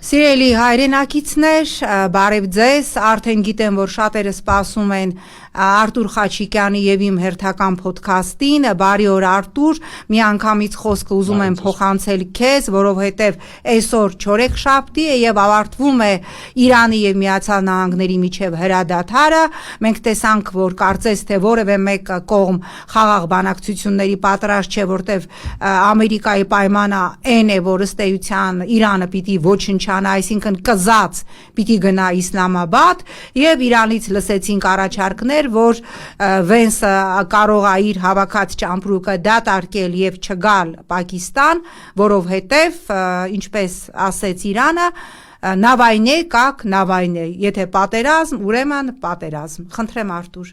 Սիրելի հայրենակիցներ, բարև ձեզ, արդեն գիտեմ, որ շատերը սպասում են Արտուր Խաչիկյանի եւ իմ հերթական ոդքասթին, բարի օր Արտուր, միանգամից խոսքը ուզում եմ փոխանցել քեզ, որովհետեւ այսօր չորեքշաբթի է եւ ավարտվում է Իրանի եւ Միացյալ Նահանգների միջև հրադադարը, մենք տեսանք, որ կարծես թե որևէ մեկ կողմ խաղաղ բանակցությունների պատրաստ չէ, որտեւ Ամերիկայի պայմանը այն է, որ ըստ էության Իրանը պիտի ոչնչանա, այսինքն կզած պիտի գնա Իսլամաբադ եւ Իրանից լսեցինք առաջարկներ, որ Վենսը կարող է իր հավաքած ճամպրուկը դատարկել եւ չգալ Պակիստան, որովհետեւ ինչպես ասեց Իրանը, նավայնե կակ նավայնե, եթե պատերազմ, ուրեմն պատերազմ։ Խնդրեմ Արտուր։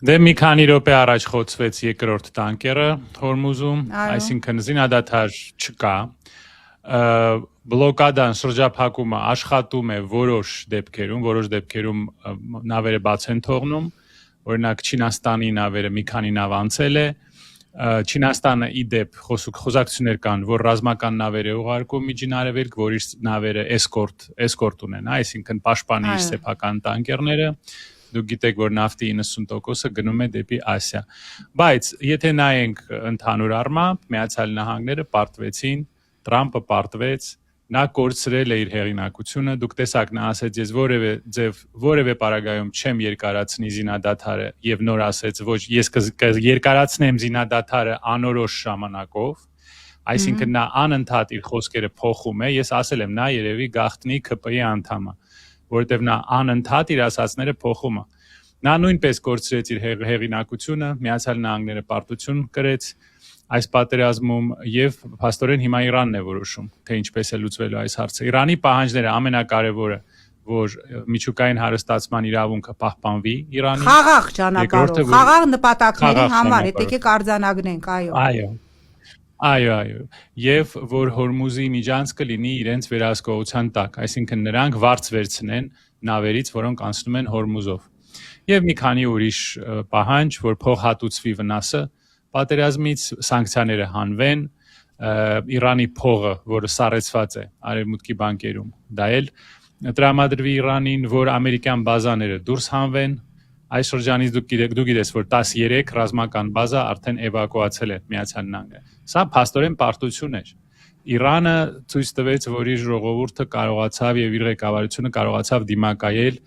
Դե մի քանի րոպե առաջ խոցվեց երկրորդ տանկերը Հորմուզում, այսինքն զինադադար չկա։ Բլոկադան շրջափակումը աշխատում է որոշ դեպքերում նավերը բաց են թողնում, օրինակ Չինաստանի նավերը մի քանի նավ անցել է, Չինաստանը իդեպ խոսակցություններ կան, որ ռազմական նավեր է ուղարկում Միջին Արևելք, որ իր նավերը էսկորտ ունենա, այսինքն պաշտպանի իր սեփական տանկերները, դուք գիտեք, որ նավթի 90%-ը գնում է դեպի Ասիա, բայց եթե նայենք ընդհանուր առմամբ, Միացյալ Նահանգները պարտվեցին, Տրամպը պարտվեց, նա կորցրել է իր հեղինակությունը, դուք տեսաք նա ասեց, ես որևէ պարագայում չեմ երկարացնի զինադադարը եւ նոր ասեց, ոչ, ես կերկարացնեմ զինադադարը անորոշ ժամանակով, այսինքն նա անընդհատ իր խոսքերը փոխում է, ես ասել եմ, նա երևի գաղտնի ԿՊ-ի անդամ է, որովհետեւ նա անընդհատ իր ասածները փոխում է։ Նա նույնպես կորցրեց իր հեղինակությունը, Միացյալ Նահանգները պարտություն կրեց այս պատերազմում եւ փաստորեն հիմա Իրանն է որոշում, թե ինչպես է լուծվելու այս հարցը։ Իրանի պահանջները ամենակարևորը, որ միջուկային հարստացման իրավունքը պահպանվի Իրանի խաղաղ ճանապարհով, խաղաղ նպատակների համար, եթե կարձանագրենք, այո, եւ որ Հորմուզի միջանցքը լինի իրենց վերահսկողության տակ, այսինքն նրանք վարձ վերցնեն նավերից, որոնք անցնում են Հորմուզով։ Եվ մի քանի ուրիշ պահանջ, որ փոխհատուցվի վնասը պատերազմից, սանկցիաները հանվեն, Իրանի փողը, որը սառեցված է արևմուտքի բանկերում, դա էլ տրամադրվի Իրանին, որ ամերիկյան բազաները դուրս հանվեն, այս շրջանից դուք գիտես, որ 13 ռազմական բազա արդեն էվակուացել է Միացյալ Նահանգները։ Սա փաստորեն պարտություն էր։ Իրանը ցույց տվեց, որ իր ժողովուրդը կարողացավ եւ իր ղեկավարությունը կարողացավ դիմակայել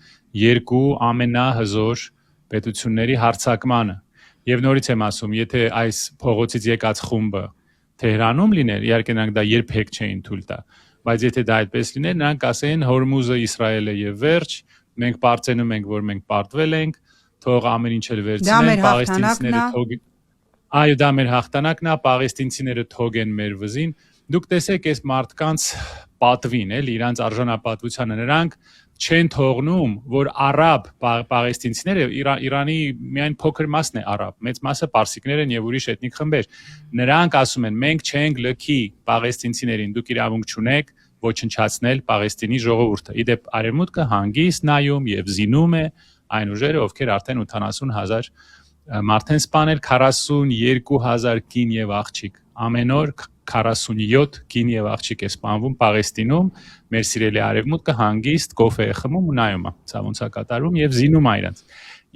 երկու ամենահզոր պետությունների հարձակմանը։ Եվ նորից եմ ասում, եթե այս փողոցից եկած խումբը Թեհրանում լիներ, իհարկե նրանք դա երբեք չէին թույլ տա, բայց եթե դա այդպես լիներ, նրանք ասեին Հորմուզը Իսրայել է եւ վերջ, մենք պարծենում ենք, որ մենք պարտվել ենք, թող ամեն ինչ էլ վերցնեն, պաղեստինցիները թողեն։ Այո, դա մեր հաղթանակն է, պաղեստինցիները թողեն մեր վզին։ Դուք տեսեք այս մարդկանց պատվին, էլի, իրանց արժանապատվությանը, նրանք չեն թողնում, որ արաբ պաղեստինցիները Իրանի միայն փոքր մասն է արաբ, մեծ մասը պարսիկներ են եւ ուրիշ էթնիկ խմբեր։ Նրանք ասում են, մենք չենք լքի պաղեստինցիներին, դուք իրավունք չունեք ոչնչացնել Պաղեստինի ժողովուրդը։ Իդեպ արևմուտքը հանգիստ նայում եւ զինում է այն ուժերը, ովքեր արդեն 80,000 մարդ են սպանել, 42,000 կին եւ աղջիկ։ Ամեն օր 47 կին եւ աղջիկ է սպանվում Պաղեստինում, մեր սիրելի արևմուտքը հանգիստ կոֆե է խմում ու նայում է, սա ոնց է կատարում եւ զինում է իրենց։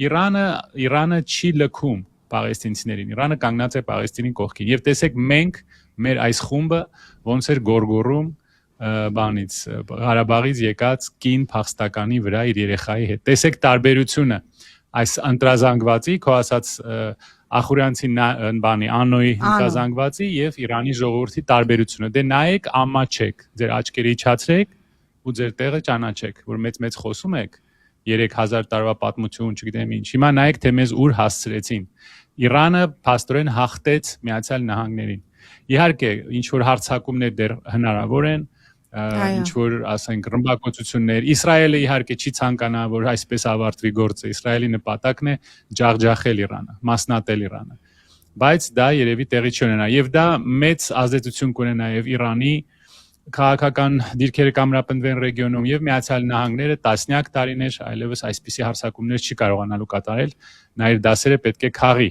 Իրանը չի լքում պաղեստինցիներին, Իրանը կանգնած է Պաղեստինի կողքին։ Եվ տեսեք մենք մեր այս խումբը ոնց էր գորգորում բանից Ղարաբաղից եկած կին փախստականի վրա իր երեխայի հետ։ Տեսեք տարբերությունը այս ընտրազանգվածի, քո ասած Ախուրյանցի բանի Անոյի ընտրազանգվածի եւ Իրանի ժողովրդի տարբերությունը։ Դե նայեք, ամաչեք, ձեր աչքերը իջացրեք ու ձեր տեղը ճանաչեք, որ մեծ խոսում եք 3000 տարվա պատմություն, չգիտեմ ինչ։ Հիմա նայեք, թե մեզ ուր հասցրեցին։ Իրանը փաստորեն հաղթեց Միացյալ Նահանգներին։ Իհարկե, ինչ որ հարձակումներ դեռ հնարավոր են, ինչ որ ասենք ռմբակոծություններ, Իսրայելը իհարկե չի ցանկանա, որ այսպես ավարտվի գործը, Իսրայելի նպատակն է ջախջախել Իրանը, մասնատել Իրանը, բայց դա երևի տեղի չունենա եւ դա մեծ ազդեցություն կունենա եւ Իրանի քաղաքական դիրքերը կամրապնդվեն ռեգիոնում եւ Միացյալ Նահանգները տասնյակ տարիներ այլևս այսպիսի հարձակումներ չի կարողանալու կատարել, նա իր դասերը պետք է քաղի։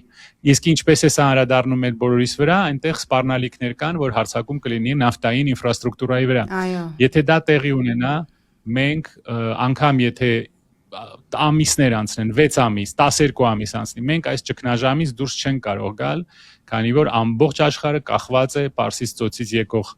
Իսկ ինչպես է սա անդրադառնում մեր բոլորիս վրա, այնտեղ սպառնալիքներ կան, որ հարձակում կլինի նավթային ինֆրաստրուկտուրայի վրա։ Եթե դա տեղի ունենա, մենք անգամ եթե ամիսներ անցնեն, 6 ամիս, 12 ամիս անցնի, մենք այս ճգնաժամից դուրս չենք կարող գալ, քանի որ ամբողջ աշխարհը կախված է Պարսից ծոցից եկող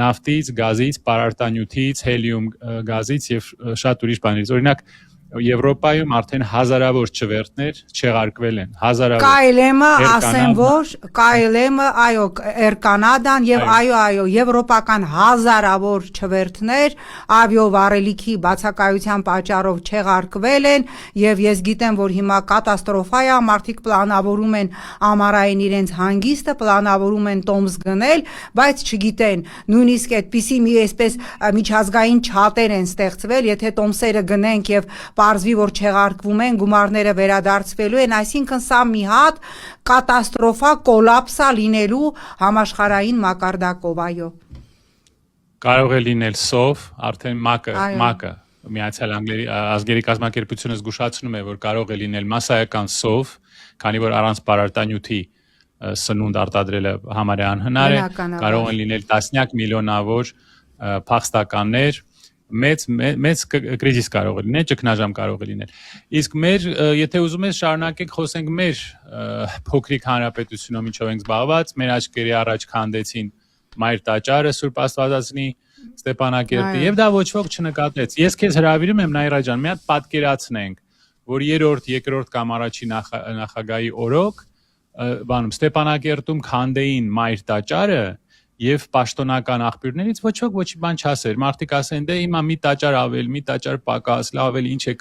նավթից, գազից, պարարտանյութից, հելիում գազից եւ շատ ուրիշ բաներից։ Օրինակ Եվրոպայում արդեն հազարավոր չվերթներ չեղարկվել են, հազարավոր։ KLM-ը ասեմ որ KLM-ը այո Air Canada-ն եւ այո եվրոպական հազարավոր չվերթներ ավիավարելիքի բացակայության պատճառով չեղարկվել են եւ ես գիտեմ որ հիմա կատաստրոֆա է, մարդիկ պլանավորում են ամառային իրենց հանգիստը, պլանավորում են տոմս գնել, բայց չգիտեն, նույնիսկ այդպիսի մի այսպես միջազգային չաթեր են ստեղծվել, եթե տոմսերը գնենք եւ պարզվի, որ չեղարկվում են, գումարները վերադարձվելու են, այսինքն սա մի հատ կատաստրոֆա, կոլապսա լինելու համաշխարհային մակարդակով, այո։ Կարող է լինել սով, արդեն ՄԱԿ-ը, Միացյալ Ազգերի կազմակերպությունը զգուշացնում է, որ կարող է լինել մասսայական սով, քանի որ առանց պարարտանյութի սնունդ արտադրելը համարյա անհնար է, կարող են լինել տասնյակ միլիոնավոր փախստականներ, մեծ կրիզիս կարող է լինել, ճգնաժամ կարող է լինել։ Իսկ մեր, եթե ուզում ես շարունակենք խոսենք մեր փոքրիկ հանրապետությունում ինչով ենք զբաղված, մեր աչքերի առաջ քանդեցին Մայր տաճարը Սուրբ Աստվածածնի Ստեփանակերտի եւ դա ոչ ոք չնկատեց։ Ես քեզ հրավիրում եմ Նաիրա ջան, մի հատ պատկերացնենք, որ երրորդ, երկրորդ կամ առաջին նախագահի օրոք բանում Ստեփանակերտում քանդեին Մայր տաճարը եւ պաշտոնական աղբյուրներից ոչ ոք ոչի բան չասեր։ Մարդիկ ասեն, դե հիմա մի տաճար ավել, մի տաճար պակաս, լավ էլ ինչ է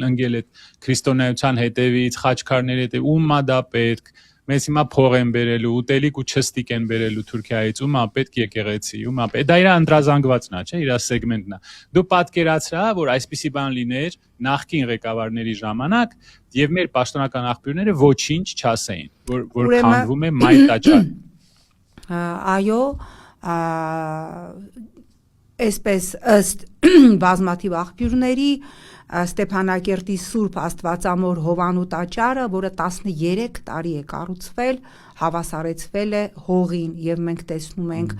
ընկել այդ քրիստոնեության հետևից, խաչքարների հետև, ումա դա պետք, մեզ հիմա փող են բերելու, ուտելիք ու չստիկ են բերելու Թուրքիայից, ումա պետք եկեղեցի, ումա պետք։ Դա իր անդրազանգվածն է, չէ՞, իր սեգմենտն է։ Դու պատկերացրա, որ այսպիսի բան լիներ նախկին ղեկավարների ժամանակ եւ մեր պաշտոնական աղբյուրները ոչինչ չասեին, որ քանդվում է Մայր տաճար։ Այո, այսպես ըստ բազմաթիվ աղբյուրների Ստեփանակերտի Սուրբ Աստվածամոր Հովանու տաճարը, որը 13 տարի է կառուցվել, հավասարեցվել է հողին եւ մենք տեսնում ենք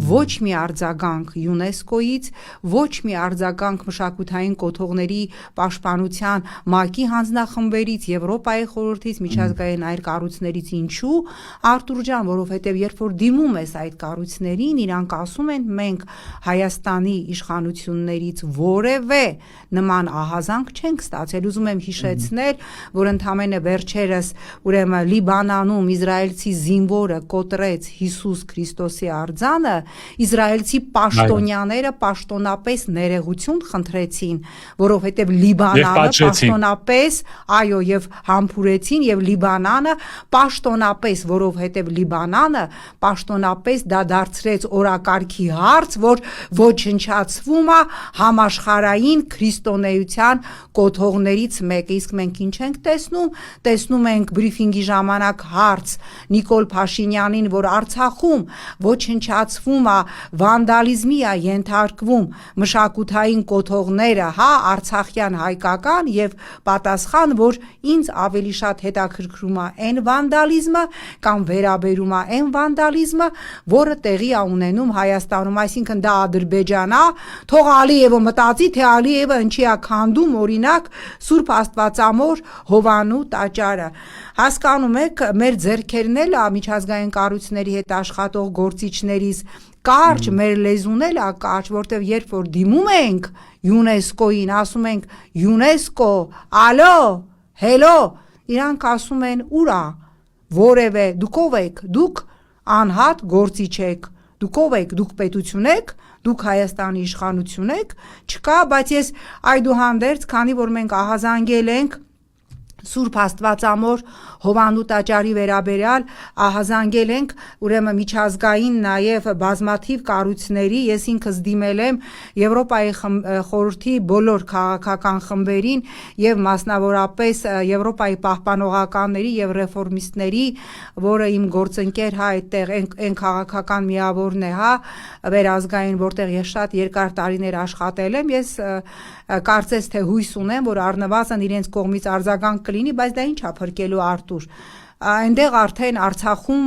ոչ մի արձագանք ՅՈՒՆԵՍԿՕ-ից, ոչ մի արձագանք մշակութային կոթողների պաշտպանության ՄԱԿ-ի հանձնախմբերից, Եվրոպայի խորհրդից, միջազգային այլ կառույցներից, ինչու Արտուր ջան, որովհետեւ երբ որ դիմում ես այդ կառույցներին, իրանք ասում են մենք Հայաստանի իշխանություններից որևէ նման ահազանգ չենք ստացել։ Ուզում եմ հիշեցնել, որ ընդամենը վերջերս ուրեմն Լիբանանում իսրայելցի զինվորը կոտրեց Հիսուս Քրիստոսի արձանը, իսրայելցի պաշտոնյաները պաշտոնապես ներեգություն խնդրեցին, որովհետև Լիբանանը պաշտոնապես, այո, եւ համբուրեցին եւ Լիբանանը պաշտոնապես, որովհետև Լիբանանը պաշտոնապես դա դարձրեց օրակարգի հարց, որ ոչնչացվում է համաշխարհային քրիստոնեության կոթողներից մեկը։ Իսկ մենք ինչ ենք տեսնում։ Տեսնում ենք բրիֆինգի ժամանակ հարց Նիկոլ Փաշինյանին, որ Արցախում ոչնչացվում է, վանդալիզմի է ենթարկվում մշակութային կոթողները, հա, արցախյան հայկական, եւ պատասխան, որ ինձ ավելի շատ հետաքրքրում է այն վանդալիզմը կամ վերաբերում է այն վանդալիզմը, որը տեղի է ունենում Հայաստանում, այսինքն դա Ադրբեջան է, թող Ալիևը մտածի, թե Ալիևը ինչի է քանդում օրինակ Սուրբ Աստվածամոր Հովանու տաճարը։ Հասկանում եք, մեր ձեռքերն էլ միջազգային կառույցների հետ աշխատող գործիչներից կարճ, մեր լեզուն էլ է կարճ, որտեվ երբ որ դիմում ենք ՅՈՒՆԵՍԿՕ-ին, ասում ենք ՅՈՒՆԵՍԿՕ, ալո, հելո, իրանք ասում են ուր է, որևէ, դուք ով եք, դուք անհատ գործիչ եք, դուք ով եք, դուք պետություն եք, դուք Հայաստանի իշխանություն եք, չկա, բայց ես այդուհանդերձ, քանի որ մենք ահազանգել ենք Սուրբ Աստվածամոր Հովանու տաճարի վերաբերյալ ահազանգել ենք ուրեմն միջազգային նաև բազմաթիվ կառույցների, ես ինքս դիմել եմ Եվրոպայի խորհրդի բոլոր քաղաքական խմբերին եւ մասնավորապես Եվրոպայի պահպանողականների եւ ռեֆորմիստների, որը իմ գործընկեր այդտեղ այն քաղաքական միավորն է, վերազգային, որտեղ ես շատ երկար տարիներ աշխատել եմ, ես կարծես թե հույս ունեմ, որ առնվազն իրենց կողմից արձագանք կլինի, բայց դա ինչ է փրկելու Արտուր։ Այնտեղ արդեն Արցախում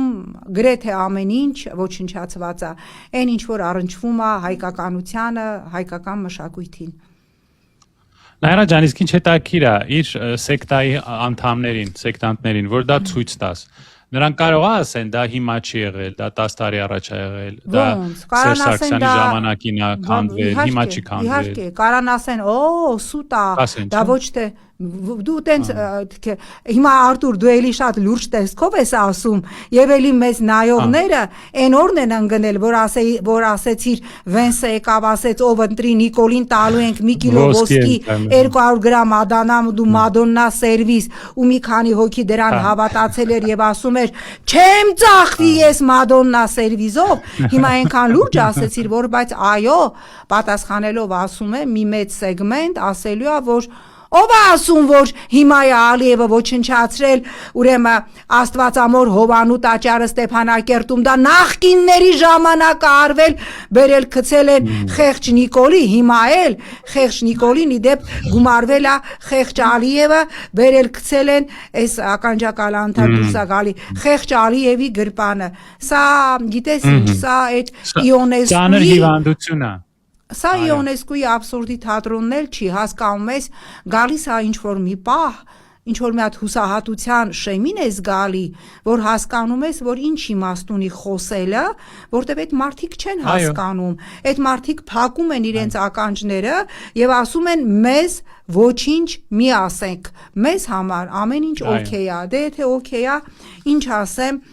գրեթե ամեն ինչ ոչնչացված է, այն ինչ որ առնչվում է հայկականությանը, հայկական մշակույթին։ Նայրա ջան, իսկ ինչ հետաքրքիր է իր սեկտայի անդամներին, սեկտանտներին, որ դա ցույց տաս։ Նրանք կարող է ասեն, դա հիմա չի եղել, դա 10 տարի առաջ է եղել, դա Սերժ Սարգսյանի ժամանակին է քանդվել, հիմա չի քանդվել։ Իհարկե, կարան ասեն, սուտ է, դա ոչ թե դու տենց հիմա Արտուր դու էլի շատ լուրջ տեսքով ես ասում եւ էլի մեծ նայողները այն օրն են ընկնել որ ասեցիր Վենսը եկավ ասեց ով ընտրի Նիկոլին տալու ենք մի կիլո ոսկի 200 գրամ ադանամ դու մադոննա սերվիս ու մի քանի հոգի դրան հավատացել էր եւ ասում էր չեմ ծախվի ես մադոննա սերվիզով հիմա այնքան լուրջ ասեցիր որ բայց այո պատասխանելով ասում է մի մեծ սեգմենտ ասելու է որ ով է ասում, որ հիմա է Ալիևը ոչնչացրել, ուրեմն Աստվածամոր Հովանու տաճարը Ստեփանակերտում, դա նախկինների ժամանակ արվել, բերել գցել են Խեղճ Նիկոլի, հիմա էլ Խեղճ Նիկոլին իդեպ գումարվել է Խեղճ Ալիևը, բերել գցել են այս ականջակալ անդար դուրս է գալի Խեղճ Ալիևի գրպանը։ Սա գիտես ինչ, սա այդ Իոնեսկոյի հիվանդություն է։ Սա Իոնեսկոյի աբսուրդի թատրոնն էլ չի, հասկանում ես, գալիս է ինչ-որ մի պահ, ինչ-որ մի հատ հուսահատության շեմին ես գալի, որ հասկանում ես, որ ինչ իմաստ ունի խոսելը, որտեվ այդ մարդիկ չեն հասկանում, այդ մարդիկ փակում են իրենց ականջները եւ ասում են մեզ ոչինչ մի ասենք, մեզ համար ամեն ինչ օքեյ է, դե եթե օքեյ է, ինչ ասեմ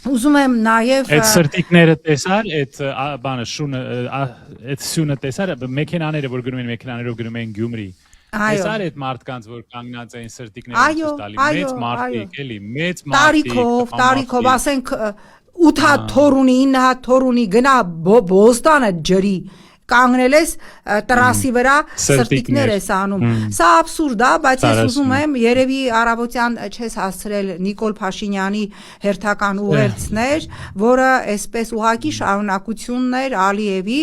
Ուզում եմ նաև այդ սրտիկները տեսար, այդ բանը շունը, այդ սյունը տեսար, մեքենաները որ գնում են մեքենաներով գնում են Գյումրի։ Տեսար այդ մարդկանց որ կանգնած էին սրտիկները տալի, մեծ մարդիկ, էլի, մեծ մարդիկ։ Տարիքով, ասենք 8 հատ թոր ունի, 9 հատ թոր ունի, գնա Բոստանը ջրի։ Կանգնել ես տրասի վրա սրտիկներ ես անում։ Սա աբսուրդ է, բայց ես ուզում եմ երևի առավոտյան չես հասցրել Նիկոլ Փաշինյանի հերթական ուղերձներ, որը այսպես ուղակի շարունակությունն էր Ալիևի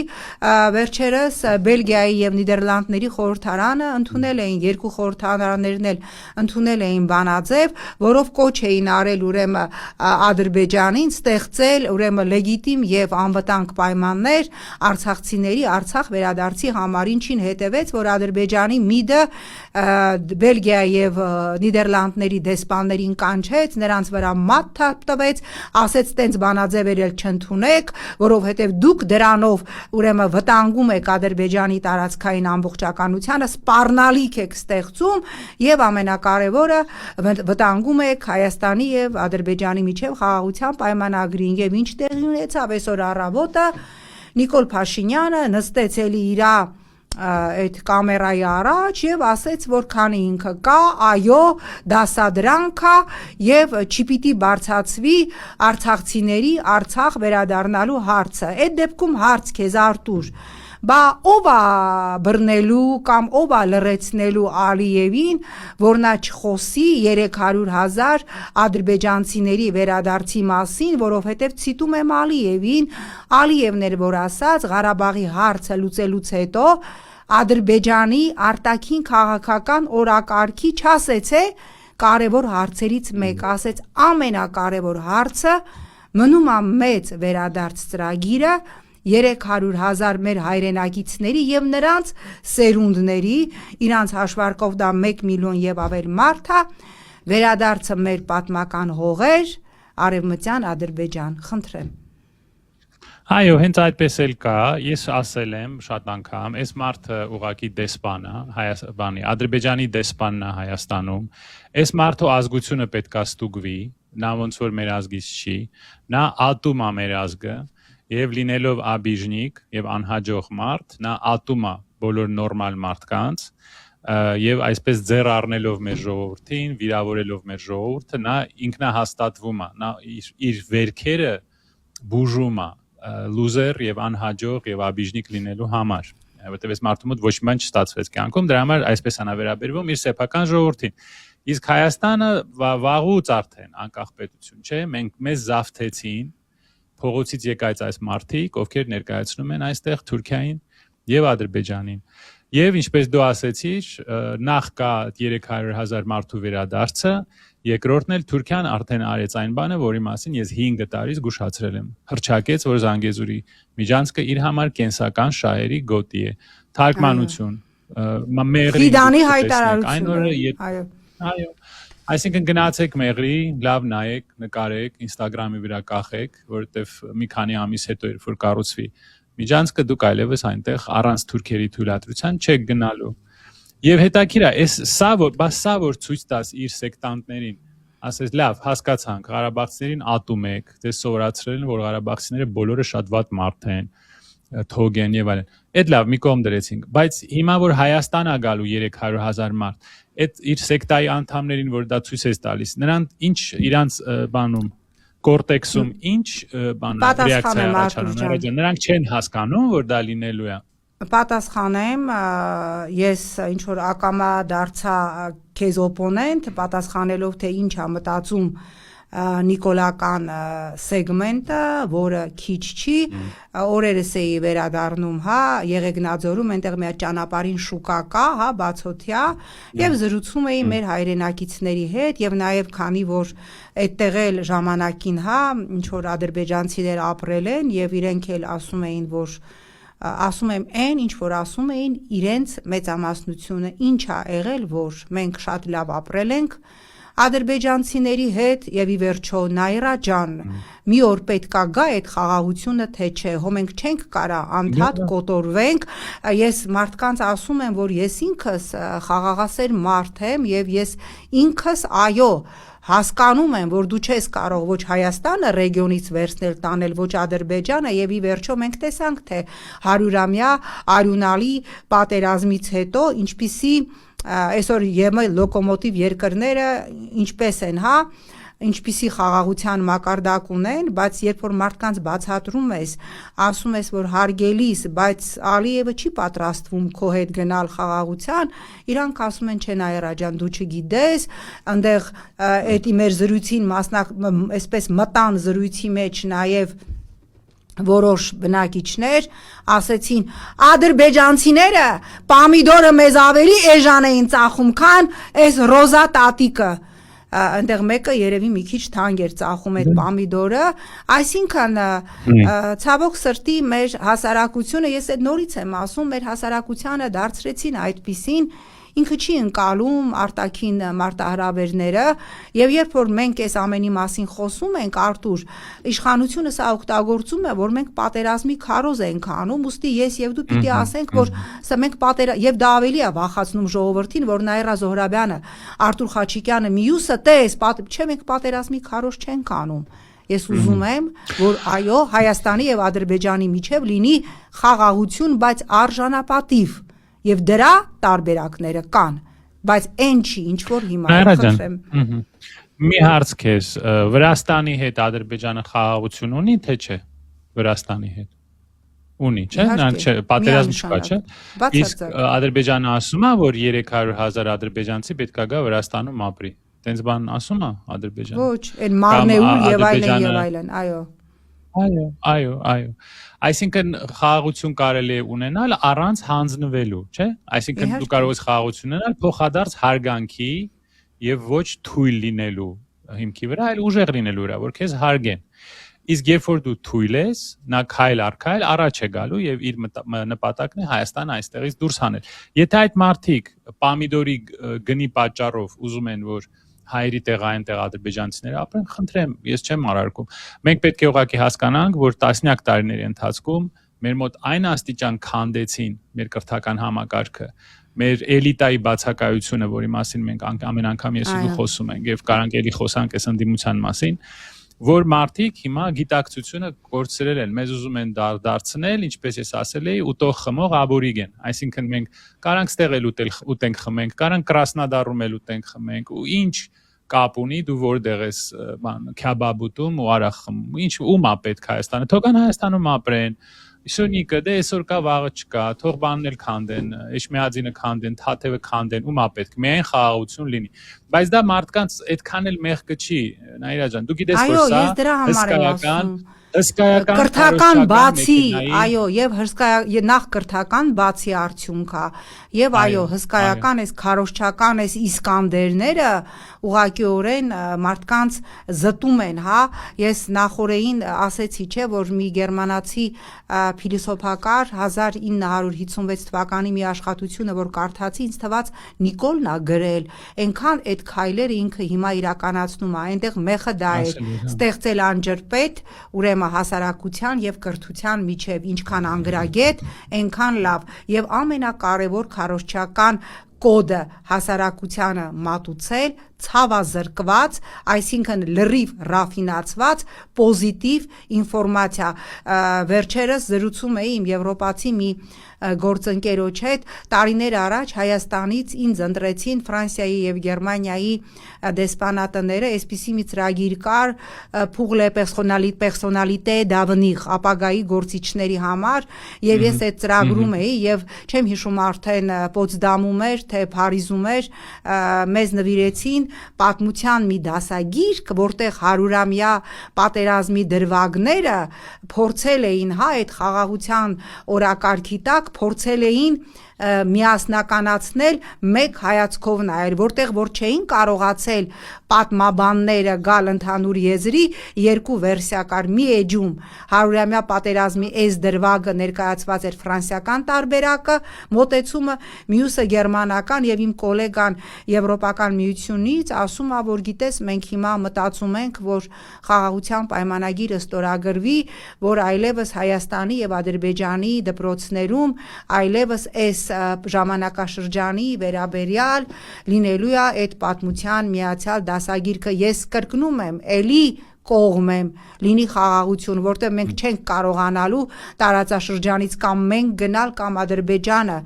վերջերս Բելգիայի եւ Նիդերլանդների խորհրդարանը ընդունել էին երկու խորհրդարաններն էլ ընդունել էին բանաձև, որով կոչ էին արել ուրեմն Ադրբեջանին ստեղծել ուրեմն լեգիտիմ եւ անվտանգ պայմաններ արցախցիների Արցախ վերադարձի համար ինչին հետևեց, որ Ադրբեջանի ՄԻԴ-ը Բելգիա եւ Նիդերլանդների դեսպաններին կանչեց, նրանց վրա մատ տվեց, ասեց տենց բանաձևեր չընդունեք, որովհետեւ դուք դրանով ուրեմն վտանգում եք Ադրբեջանի տարածքային ամբողջականությանը, սպառնալիք եք ստեղծում եւ ամենակարևորը վտանգում եք Հայաստանի եւ Ադրբեջանի միջև խաղաղության պայմանագրին եւ ինչ տեղի ունեցավ այսօր առավոտը Նիկոլ Փաշինյանը նստեց էլի իր այդ կամերայի առաջ եւ ասեց որ քանի ինքը կա այո դասադրանք է եւ չպիտի բարձացվի արցախցիների Արցախ վերադառնալու հարցը այդ դեպքում հարց քեզ Արտուր բա ով է բռնելու կամ ով է լրացնելու Ալիևին որ նա չխոսի 300,000 ադրբեջանցիների վերադարձի մասին որովհետեւ ցիտում եմ Ալիևին Ալիևն էր որ ասաց Ղարաբաղի հարցը լուծելուց հետո Ադրբեջանի արտաքին քաղաքական օրակարգի չասեց է կարևոր հարցերից մեկ ասեց ամենակարևոր հարցը մնում է մեծ վերադարձ ծրագիրը 300,000 մեր հայրենակիցների եւ նրանց սերունդների իրանց հաշվարկով դա 1 միլիոն եւ ավել մարդ է վերադարձը մեր պատմական հողեր Արևմտյան Ադրբեջան խնդրեմ Այո, հենց այդպես էլ կա, ես ասել եմ շատ անգամ, այս մարդը ուղակի դեսպան է, Ադրբեջանի դեսպանն է Հայաստանում, այս մարդու ազգությունը պետք է ստուգվի, նա ոնց որ մեր ազգից չի, նա ատում է մեր ազգը Եվ լինելով աբիժնիկ եւ անհաջող մարդ, նա ատում է բոլոր նորմալ մարդկանց, եւ այսպես ձեռ առնելով մեր ժողովրդին, վիրավորելով մեր ժողովուրդը, նա ինքնահաստատվում է, նա իր վերքերը բուժում է լուզեր եւ անհաջող եւ աբիժնիկ լինելու համար, որտեղ այս մարդու մոտ ոչ մի բան չստացվեց կյանքում, դրա համար այսպես անա վերաբերվում իր սեփական ժողովրդին։ Իսկ Հայաստանը վաղուց արդեն անկախ պետություն չէ, մեզ զավթեցին փողոցից եկած այս մարդիկ, ովքեր ներկայացնում են այստեղ Թուրքիային եւ Ադրբեջանին։ Եվ ինչպես դու ասեցիր, նախ կա 300,000 մարդու վերադարձը, երկրորդն էլ Թուրքիան արդեն արեց այն բանը, որի մասին ես 5 տարի զգուշացրել եմ։ Հռչակեց, որ Զանգեզուրի միջանցքը իր համար կենսական շահերի գոտի է։ Թարգմանություն, մեղրի Ֆիդանի հայտարարությունը։ Այո։ Այսինքն գնացեք մեղրի, լավ նայեք, նկարեք, Instagram-ի վրա կախեք, որովհետև մի քանի ամիս հետո երբ որ կառուցվի միջանցքը դուք այլևս այնտեղ առանց թուրքերի թույլատրության չեք գնալու։ Եվ հետաքրքիր է, սա որ ցույց տաս իր սեկտանտներին, ասես լավ, հասկացանք, ղարաբաղցիներին ատում եք, դες սովորացրել են, որ ղարաբաղցիները բոլորը շատ վատ մարդ են, թոգ են եւ այլն։ Այդ լավ, մի կողմ դրեցինք, բայց հիմա որ Հայաստան է գալու 300,000 մարդ, այդ իր սեկտայի անդամներին, որ դա ցույց է տալիս, նրանք ինչ իրանց բանում կորտեքսում ինչ բան ռեակցիա առաջանում, նրանք չեն հասկանում, որ դա լինելու է։ Պատասխանեմ, ես ինչ որ ակամա դարձա քեզ օպոնենտ, պատասխանելով թե ինչ է մտածում նիկոլական սեգմենտը, որը քիչ չի, օրերս էի վերադառնում, հա, Եղեգնաձորում, այնտեղ մի ճանապարհին շուկա կա, հա, բացօթյա, եւ զրուցում էի մեր հայրենակիցների հետ եւ նաեւ քանի որ այդտեղ էլ ժամանակին, հա, ինչ որ ադրբեջանցիներ ապրել են եւ իրենք էլ ասում էին, որ ասում եմ այն, ինչ որ ասում էին իրենց մեծամասնությունը, ինչ է եղել, որ մենք շատ լավ ապրել ենք ադրբեջանցիների հետ եւ ի վերջո Նայրա ջան, մի օր պետքա գա այդ խաղաղությունը, թե չէ, հո մենք չենք կարա անդադ կոտորվենք։ Ես մարդկանց ասում եմ, որ ես ինքս խաղաղասեր մարդ եմ եւ ես ինքս այո հասկանում եմ, որ դու չես կարող ոչ Հայաստանը ռեգիոնից վերցնել տանել, ոչ Ադրբեջանը եւ ի վերջո մենք տեսանք, թե 100-ամյա արյունալի պատերազմից հետո ինչպիսի այսօր ԵՄ լոկոմոտիվ երկրները ինչպես են, հա, ինչպիսի խաղաղության մակարդակ ունեն, բայց երբ որ մարդկանց բացատրում ես, ասում ես, որ հարգելիս, բայց Ալիևը չի պատրաստվում քո հետ գնալ խաղաղության, իրանք ասում են, չէ Նայրա ջան, դու չգիտես, այնտեղ էդի մեր զրույցին այսպես մտան զրույցի մեջ նաև որոշ բնակիչներ ասեցին ադրբեջանցիները պամիդորը մեզ ավելի էժան էին ծախում, քան այս ռոզա տատիկը, այնտեղ մեկը երևի մի քիչ թանկ էր ծախում այդ պամիդորը, այսինքն ցավոք սրտի մեր հասարակությունը, ես այդ նորից եմ ասում, մեր հասարակությանը դարձրեցին այդպիսին, ինքը չի ընկալում արտաքին մարտահրավերները եւ երբ որ մենք այս ամենի մասին խոսում ենք Արտուր, իշխանությունը սա օգտագործում է, որ մենք պատերազմի քարոզ ենք անում, ուստի ես եւ դու պիտի ասենք, որ սա մենք եւ դա ավելի է վախացնում ժողովրդին, որ Նայրա Զոհրաբյանը, Արտուր Խաչիկյանը մյուսը տես, չէ մենք պատերազմի քարոզ չենք անում։ Ես ուզում եմ, որ այո, Հայաստանի եւ Ադրբեջանի միջև լինի խաղաղություն, բայց արժանապատիվ եւ դրա տարբերակները կան, բայց այն չի, ինչ որ հիմա խնդրեմ։ Մի հարց քեզ, Վրաստանի հետ Ադրբեջանը խաղաղություն ունի, թե չէ։ Վրաստանի հետ ունի, չէ՞, նրանք չէ, պատերազմ չկա, չէ։ Իսկ Ադրբեջանը ասում է, որ 300,000 ադրբեջանցի պետքա գա Վրաստանում ապրի։ Տենց բան ասում է Ադրբեջանը։ Ոչ, այն Մարնեուլ եւ այլն, այո։ Այո։ Այսինքն խաղաղություն կարելի է ունենալ առանց հանձնվելու, չէ՞։ Այսինքն դու կարող ես խաղաղություն ունենալ փոխադարձ հարգանքի եւ ոչ թույլ լինելու հիմքի վրա, այլ ուժեղ լինելու վրա, որ քեզ հարգեն։ Իսկ երբ որ դու թույլ ես, նա քայլ առ քայլ առաջ է գալու եւ իր նպատակն է Հայաստանը այստեղից դուրս հանել։ Եթե այդ մարդիկ պամիդորի գնի պատճառով ուզում են, որ հայերի տեղ այնտեղ ադրբեջանցիները ապրեն, խնդրեմ, ես չեմ արարքում։ Մենք պետք է ուղղակի հասկանանք, որ տասնյակ տարիների ընթացքում մեր մոտ այն աստիճան քանդեցին մեր կրթական համակարգը, մեր էլիտայի բացակայությունը, որի մասին մենք ամեն անգամ ես ու դու խոսում ենք եւ կարանք էլի խոսանք այս ընդդիմության մասին, որ մարդիկ հիմա գիտակցությունը կորցրել են, մեզ ուզում են դարձնել, ինչպես ես ասել էի, ուտող խմող աբորիգեն, այսինքն մենք կարանք ստեղ էլ ուտենք խմենք, կարանք Կրասնոդարում էլ ուտենք խմենք, ու ինչ կապ ունի դու որտեղ ես քյաբաբ ուտում ու արախ խմում, ինչ ում է պետք Հայաստանը, թողան Հայաստանում ապրեն, Սյունիքը դե այսօր կա վաղը չկա, թող բանն էլ քանդեն, Էջմիածինը քանդեն, Թաթևը քանդեն, ում է պետք, միայն խաղաղություն լինի։ Բայց դա մարդկանց այդքան էլ մեղքը չի, Նաիրա ջան, դու գիտես որ սա հսկայական կրթական բացի, այո, եւ նախ կրթական բացի արդյունք է, եւ այո, հսկայական այս քարոզչական այս Իսկանդերները ուղղակիորեն մարդկանց զտում են, հա, ես նախորդին ասեցի, չէ, որ մի գերմանացի փիլիսոփակար 1956 թվականի մի աշխատությունը, որ կարդացի, ինձ թվաց Նիկոլն է գրել, այնքան այդ քայլերը ինքը հիմա իրականացնում է, այնտեղ մեխը դա է, ստեղծել անջրպետ, ուրեմն հասարակության եւ կրթության միջև ինչքան անգրագետ, այնքան լավ եւ ամենակարևոր քարոզչական կոդը հասարակությանը մատուցել, ցավազրկված, այսինքն լրիվ ռաֆինացված, պոզիտիվ ինֆորմացիա։ Վերջերս զրուցում էի իմ եվրոպացի մի գործընկերոջ հետ, տարիներ առաջ Հայաստանից ինձ ընտրեցին Ֆրանսիայի եւ Գերմանիայի դեսպանատները, այսպիսի մի ծրագիր կար pour les personnalités d'avenir, ապագայի գործիչների համար, եւ ես այդ ծրագրում էի եւ չեմ հիշում արդեն Պոցդամում էր, թե Փարիզում էր, մեզ նվիրեցին պատմության մի դասագիրք, որտեղ 100-ամյա պատերազմի դրվագները փորձել էին, հա, այդ խաղաղության օրակարգի տակ փորձել էին միասնականացնել մեկ հայացքով նայել, որտեղ որ չէին կարողացել պատմաբանները գալ ընդհանուր եզրի, երկու վերսիա կար, մի էջում 100-ամյա պատերազմի այս դրվագը ներկայացված էր ֆրանսիական տարբերակը, մոտեցումը, մյուսը գերմանական եւ իմ գոլեգան Եվրոպական միությունից ասում է, որ գիտես, մենք հիմա մտածում ենք, որ խաղաղության պայմանագիրը ստորագրվի, որ այլևս Հայաստանի եւ Ադրբեջանի դպրոցներում այլևս այս ժամանակաշրջանի վերաբերյալ լինելու է այդ պատմության միացյալ դասագիրքը, ես կրկնում եմ, էլի կողմ եմ, լինի խաղաղություն, որտեղ մենք չենք կարողանալու տարածաշրջանից կամ մենք գնալ կամ Ադրբեջանը,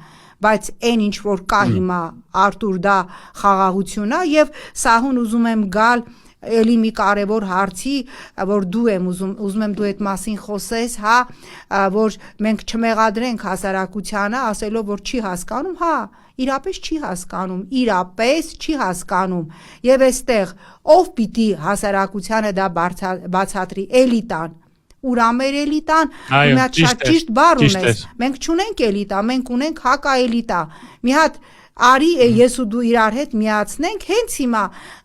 բայց այն ինչ որ կա հիմա Արտուր դա խաղաղություն է եւ սահուն ուզում եմ գալ էլի մի կարևոր հարցի, որ դու եմ ուզում եմ դու այդ մասին խոսես, հա, որ մենք չմեղադրենք հասարակությանը, ասելով որ չի հասկանում, հա, իրապես չի հասկանում, եւ այստեղ ով պիտի հասարակությանը դա բացատրի, էլիտան, ուրամեր էլիտան, մի հատ շատ ճիշտ բառ ունես, մենք չունենք էլիտա, մենք ունենք հակաէլիտա, մի հատ Արի ես ու դու իրար հետ միացնենք, հենց հիմա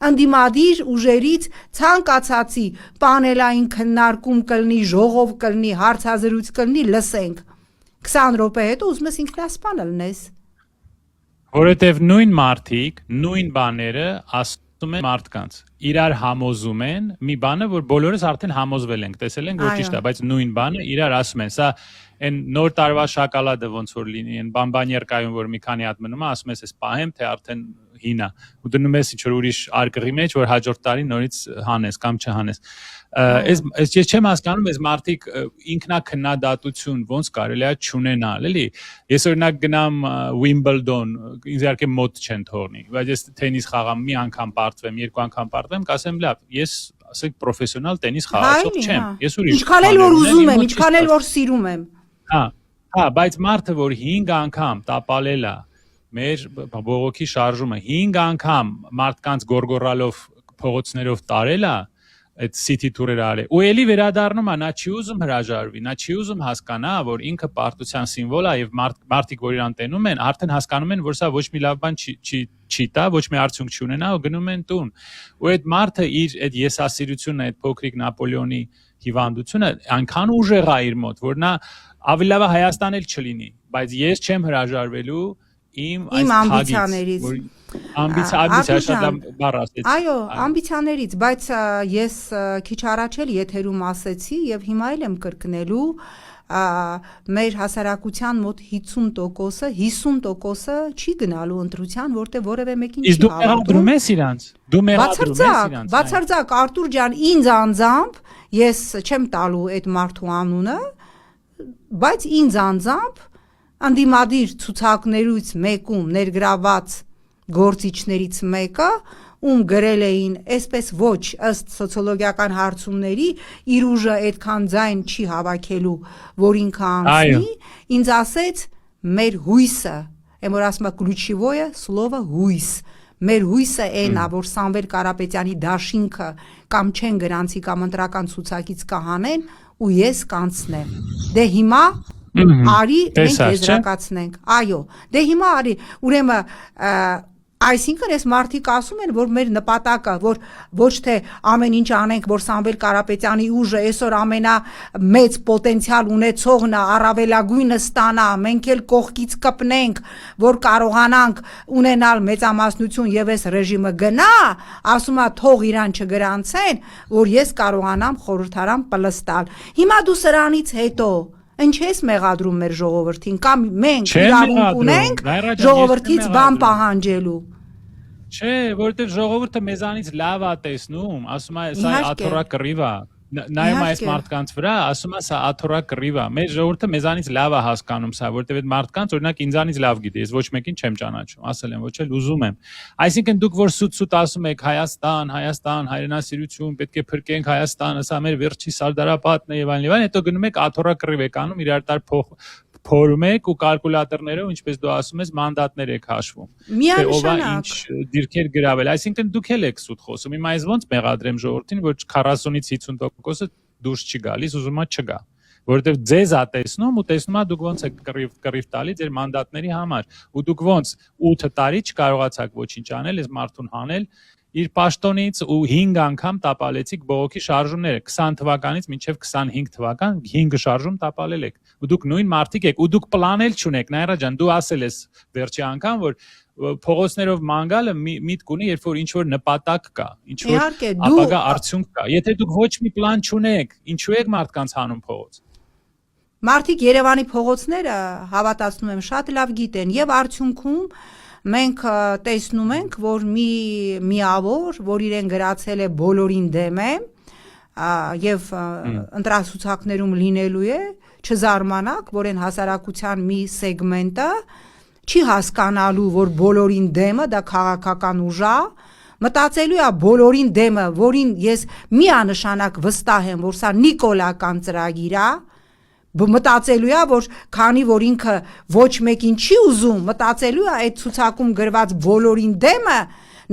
ընդդիմադիր ուժերից ցանկացածի պանելային քննարկում կլինի, ժողով կլինի, հարցազրույց կլինի, լսենք 20 րոպե հետո ուզում ես ինքնասպանը լինես։ Որովհետև նույն մարդիկ, նույն բաները ասում են մարդկանց, իրար համոզում են մի բանը, որ բոլորս արդեն համոզվել ենք, տեսել ենք, որ ճիշտ է, բայց նույն բանը իրար ասում են, սա այն նոր տարվա շոկոլադը ոնց որ լինի, այն բամբանյերկայում որ մի քանի հատ մնում է, ասում ես պահեմ, թե արդեն հին է, ու դնում ես ինչ որ ուրիշ արկղի մեջ, որ հաջորդ տարի նորից հանես կամ չհանես։ Ես չեմ հասկանում, այս մարդիկ ինքնակննադատություն ոնց կարելի է չունենալ, էլի։ Ես օրինակ գնամ Wimbledon, ինձ իհարկե մոտ չեն թողնի, բայց ես թենիս խաղամ, մի անգամ պարտվեմ, երկու անգամ պարտվեմ, կասեմ լավ, ես ասեք պրոֆեսիոնալ տենիս խաղացող չեմ։ Ես ուրիշ ինչքան էլ որ ուզում եմ, ինչքան էլ որ սիրում եմ։ Հա, բայց մարդը որ 5 անգամ տապալել է մեր բողոքի շարժումը 5 անգամ մարդկանց գորգորալով փողոցներով տարել է այդ city tour-երը արել ու էլի վերադառնում է նա չի ուզում հրաժարվի նա չի ուզում հասկանա որ ինքը պարտության սիմվոլ է եւ մարդիկ որ իրան տենում են արդեն հասկանում են որ սա ոչ մի լավ բան չի տա ոչ մի արդյունք չունենա ու գնում են տուն ու այդ մարդը իր այդ եսասիրությունը այդ փոքրիկ Նապոլեոնի հիվանդությունը այնքան ուժեղ է իր մոտ որ նա ավելի լավ Հայաստան էլ չլինի բայց ես չեմ հրաժարվելու իմ ամբիցիաներից։ Ամբիցիա շատ բառ ասեցի։ Այո, ամբիցիաներից, բայց ես քիչ առաջ էլ եթերում ասեցի եւ հիմա էլ եմ կրկնելու, մեր հասարակության մոտ 50%-ը չի գնալու ընտրության, որտեղ որևէ մեկին չի հավատում։ Իսկ դու մեղադրում ես իրանց։ Դու մեղադրում ես իրանց։ Բացարձակ Արտուր ջան, ինձ անձամբ ես չեմ տալու այդ մարդու անունը, բայց ինձ անձամբ անդիմադիր ցուցակներից մեկում ներգրաված գործիչներից մեկը ում գրել էին այսպես ոչ ըստ սոցիոլոգիական հարցումների իր ուժը այդքան ձայն չի հավաքելու որ ինքը անցնի ինձ ասեց մեր հույսը եմ որ ասում եմ ключевое слово հույս մեր հույսը այն է որ Սամվել Կարապետյանի դաշինքը կամ չեն գրանցի կամ ընտրական ցուցակից կհանեն ու ես կանցնեմ դե հիմա արի մենք եզրակացնենք այո դե հիմա արի ուրեմն Այսինքն այս մարդիկ ասում են, որ մեր նպատակը, որ ոչ թե ամեն ինչ անենք, որ Սամվել Կարապետյանի ուժը այսօր ամենամեծ պոտենցիալ ունեցողն է, առավելագույնը ստանա, մենք էլ կողքից կպնենք, որ կարողանանք ունենալ մեծամասնություն եւ այս ռեժիմը գնա, ասում է թող իրան չգրանցեն, որ ես կարողանամ խորհրդարան պլստալ։ Հիմա դու սրանից հետո Ինչ ես մեղադրում մեր ժողովրդին կամ մենք իրավունք ունենք ժողովրդից բան պահանջելու Չէ, որովհետև ժողովուրդը մեզանից լավ է տեսնում, ասում է, սա աթոռա կռիվ է, նայում այս մարդկանց վրա, ասում է, սա աթոռա կռիվ է։ Մեր ժողովուրդը մեզանից լավ է հասկանում սա, որովհետև այդ մարդկանց օրինակ ինձանից լավ գիտի, ես ոչ մեկին չեմ ճանաչում, ասել եմ, ոչ էլ ուզում եմ։ Այսինքն դուք որ սուտ ասում եք Հայաստան, հայրենասիրություն, պետք է փրկենք Հայաստանը, սա մեր վերջի սարդարապատն է եւ այլն, հետո գնում եք աթոռա կռիվ եք անում, իրար տար փորում եք ու կալկուլատորներով, ինչպես դու ասում ես, մանդատներ եք հաշվում։ Միանշանակ։ Ինչ դիրքեր գրավել, այսինքն դուք էլ եք սուտ խոսում։ Հիմա ես ոնց մեղադրեմ ժողովրդին, որ 40-ից 50%-ը դուրս չի գալիս, ուզում է չգա։ Որովհետև ձեզ է տեսնում ու տեսնում է դուք ոնց եք կռիվ տալի ձեր մանդատների համար։ Ու դուք ոնց 8 տարի չկարողացաք ոչինչ անել, այս մարդուն հանել իր պաշտոնից ու 5 անգամ տապալեցիք բողոքի շարժումները 20 թվականից մինչև 25 թվական 5 շարժում տապալել եք ու դուք նույն մարդիկ եք ու դուք պլանել չունեք Նայրա ջան դու ասել ես վերջի անգամ որ փողոցներով ման գալը միտք ունի երբ որ ինչ որ նպատակ կա ինչ որ ապագա արդյունք կա եթե դուք ոչ մի պլան չունեք ինչու եք մարդկանց հանում փողոց Մարդիկ Երևանի փողոցները հավատացնում եմ շատ լավ գիտեն եւ արդյունքում Մենք տեսնում ենք, որ մի միավոր, որ իրեն գրացել է բոլորին դեմ է եւ ընտրացուցակներում լինելու է, չզարմանաք, որ այն հասարակության մի սեգմենտը չի հասկանալու, որ բոլորին դեմը դա քաղաքական ուժ է, մտածելու է բոլորին դեմը, որին ես միանշանակ վստահ եմ, որ սա նիկոլական ծրագիր է մտածելու է որ քանի որ ինքը ոչ մեկին չի ուզում մտածելու է այդ ցուցակում գրված բոլորին դեմը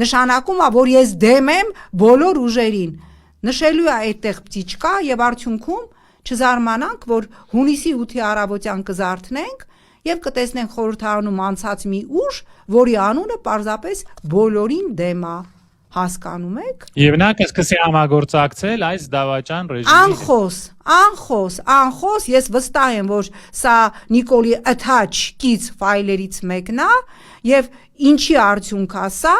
նշանակում է որ ես դեմ եմ բոլոր ուժերին նշելու է այդտեղ պտիչկա եւ արդյունքում չզարմանանք որ հունիսի 8-ի առավոտյան կզարթնենք եւ կտեսնենք խորհրդարանում անցած մի ուժ որի անունը պարզապես բոլորին դեմ է Հասկանում եք Եվ նա կսկսի համագործակցել այս դավաճան ռեժիմի Անխոս ես վստահ եմ որ սա Նիկոլի attach կից ֆայլերից մեկն է եւ ինչի արդյունք է սա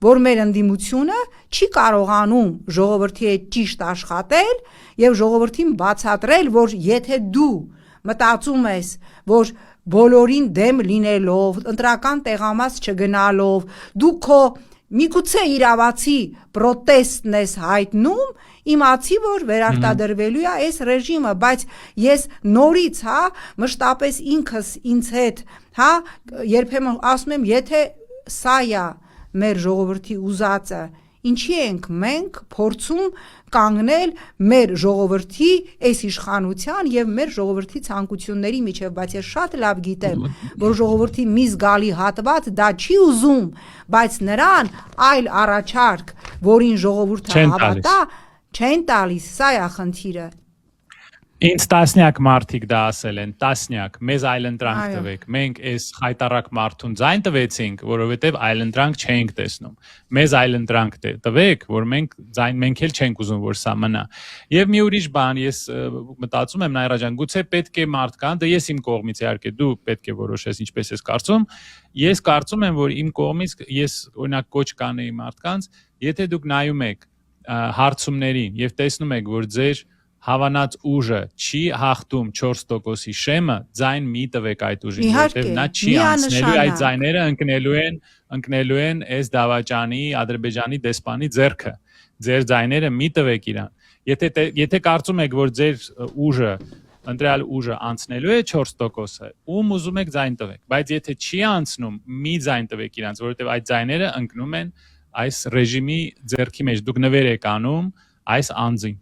որ մեր ընդդիմությունը չի կարողանում ժողովրդի հետ ճիշտ աշխատել եւ ժողովրդին բացատրել որ եթե դու մտածում ես որ բոլորին դեմ լինելով ընտրական տեղամաս չգնալով դու քո Միգուցե իրավացի պրոտեստն ես հայտնում, իմացի, որ վերարտադրվելու է այս ռեժիմը, բայց ես նորից, մշտապես ինքս ինձ հետ, երբեմն ասում եմ, եթե սա է մեր ժողովրդի ուզածը, ինչի ենք մենք փորձում կանգնել մեր ժողովրդի այս իշխանության եւ մեր ժողովրդի ցանկությունների միջև, բայց ես շատ լավ գիտեմ, որ ժողովրդի մի զգալի հատված դա չի ուզում, բայց նրան այլ առաջարկ, որին ժողովուրդը հավատա, չեն տալիս, սա է խնդիրը։ Ինձ տասնյակ մարդիկ դա ասել են, տասնյակ, մեզ այլընտրանք տվեք։ Մենք այս խայտարակ մարդուն ձայն տվեցինք, որովհետև այլընտրանք չենք տեսնում։ Մեզ այլընտրանք տվեք, որ մենք էլ չենք ուզում, որ սա մնա։ Եվ մի ուրիշ բան, ես մտածում եմ Նաիրա ջան, գուցե պետք է մարդկան, դա ես իմ կողմից իհարկե դու պետք է որոշես ինչպես ես կարծում, ես կարծում եմ, որ իմ կողմից ես օրինակ կոչ կանեի մարդկանց, եթե դուք նայում եք հարցումներին եւ տեսնում եք, որ ձեր հավանած ուժը չի հաղթում 4%-ի շեմը, ձայն մի տվեք այդ ուժին, որտեղ նա չի անցնելու, այդ ձայները ընկնելու են այս դավաճանի, Ադրբեջանի դեսպանի ձեռքը։ Ձեր ձայները մի տվեք իրան։ Եթե կարծում եք, որ ձեր ուժը, ընտրյալ ուժը անցնելու է 4%-ը, ում ուզում եք ձայն տվեք, բայց եթե չի անցնում, մի ձայն տվեք իրանց, որովհետև այդ ձայները ընկնում են այս ռեժիմի ձեռքի մեջ, դուք նվեր եք անում այս անձին։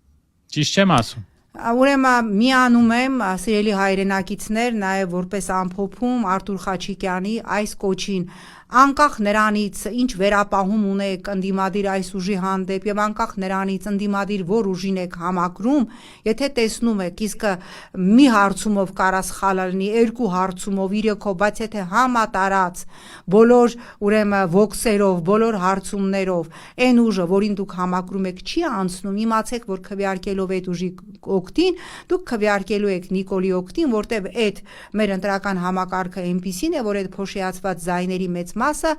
Ճիշտ չեմ ասում։ Ուրեմն միանում եմ սիրելի հայրենակիցներ, նաև որպես ամփոփում Արտուր Խաչիկյանի այս կոչին, անկախ նրանից ինչ վերապահում ունեք ընդդիմադիր այս ուժի հանդեպ եւ անկախ նրանից ընդդիմադիր որ ուժին եք համակրում, եթե տեսնում եք իսկ մի հարցումով կարա սխալ լինի, երկու հարցումով, 3-ով, բայց եթե համատարած բոլոր ուրեմն վոքսերով, բոլոր հարցումներով այն ուժը, որին դուք համակրում եք, չի անցնում, իմացեք, որ քվեարկելով այդ ուժի օգտին, դուք քվեարկելու եք Նիկոլի օգտին, որտեվ այդ մեր ընտրական համակարգը այնպիսին է, որ այդ փոշիացված ձայների մեծ մասը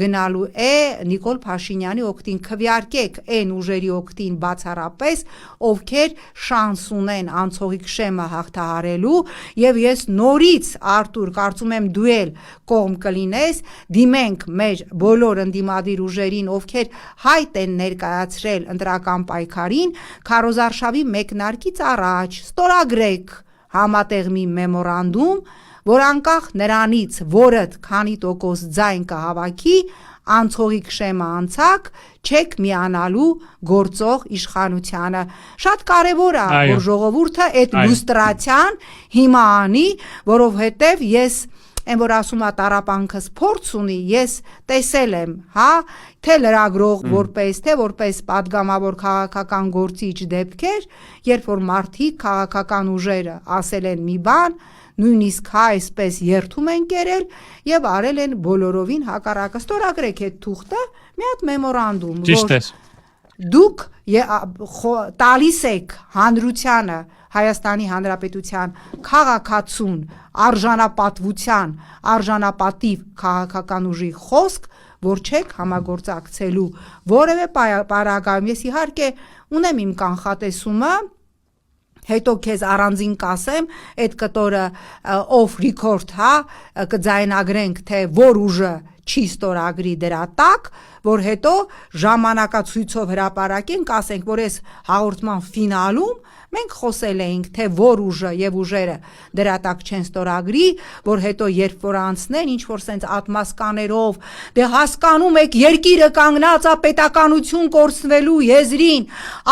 գնալու է Նիկոլ Փաշինյանի օգտին, քվեարկեք այն ուժերի օգտին բացառապես, ովքեր շանս ունեն անցողիկ շեմը հաղթահարելու, եւ ես նորից Արտուր կարծում եմ դու էլ կողմ կլինես, դիմենք մեր բոլոր ընդդիմադիր ուժերին, ովքեր հայտ են ներկայացրել ընտրական պայքարին, քարոզարշավի մեկնարկից առաջ ստորագրեք համատեղ մի մեմորանդում, որ անկախ նրանից, որդ քանի տոկոս ձայն կհավաքի, անցողիկ շեմը անցակ, չեք միանալու գործող իշխանությանը։ Շատ կարևոր է, որ ժողովուրդը այդ լուստրացիան հիմա անի, որովհետև ես Այն որ ասում է տառապանքս փորձ ունի, ես տեսել եմ, հա, թե լրագրող որպես, թե որպես падգամավոր քաղաքական գործիչ դեպքեր, երբ որ մարդիկ քաղաքական ուժերը ասել են մի բան, նույնիսկ հա այսպես երթում են կերել եւ արել են բոլորովին հակառակը։ Ստորագրեք այդ թուղթը, մի հատ մեմորանդում, որ դուք տալիս եք հանրությանը Հայաստանի Հանրապետության քաղաքացուն արժանապատվության, արժանապատիվ քաղաքական ուժի խոսք, որ չեք համագործակցելու որևէ պարագայում։ Ես իհարկե ունեմ իմ կանխատեսումը, հետո քեզ առանձին կասեմ, այդ կտորը off record, հա, կձայնագրենք, թե որ ուժը չի ստորագրի դրա տակ, որ հետո ժամանակացույցով հրապարակենք, ասենք, որ այս հաղորդման ֆինալում մենք խոսել էինք, թե որ ուժը եւ ուժերը դրա տակ չեն ստորագրի, որ հետո երբ որ անցնեն, ինչ որ սենց ատմասկաներով, դե հասկանում եք, երկիրը կանգնած է պետականություն կորցնելու եզրին,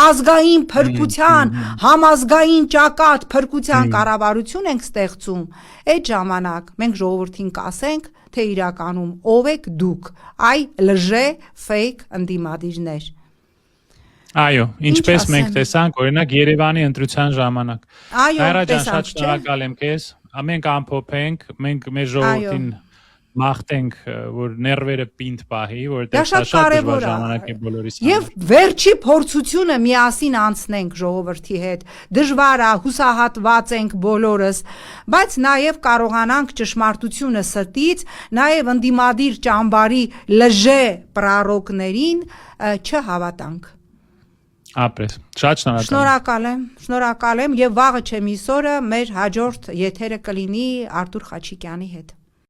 ազգային փրկության, համազգային ճակատ փրկության կառավարություն ենք ստեղծում, այդ ժամանակ մենք ժողովրդին կասենք, թե իրականում ով եք դուք, այ լժե ֆեյք ընդդիմադիրներ։ Այո, ինչպես մենք տեսանք, օրինակ Երևանի ընտրության ժամանակ։ Այո, շատ շնորհակալ եմ քեզ։ Մենք ամփոփենք, մենք մեր ժողովրդին մաղթենք, որ ներվերը պինդ պահի, որտեղ շատ դժվար ժամանակ է բոլորիս համար։ Եվ վերջի փորձությունը միասին անցնենք ժողովրդի հետ։ Դժվար է, հուսահատված ենք բոլորս, բայց նաև կարողանանք ճշմարտությունը ստից, նաև ընդդիմադիր ճամբարի լժե պրարոկներին չհավատանք։ Ապրես, շատ շնորհակալ եմ եւ վաղը չեմ իսօրը մեր հաջորդ եթերը կլինի Արտուր Խաչիկյանի հետ։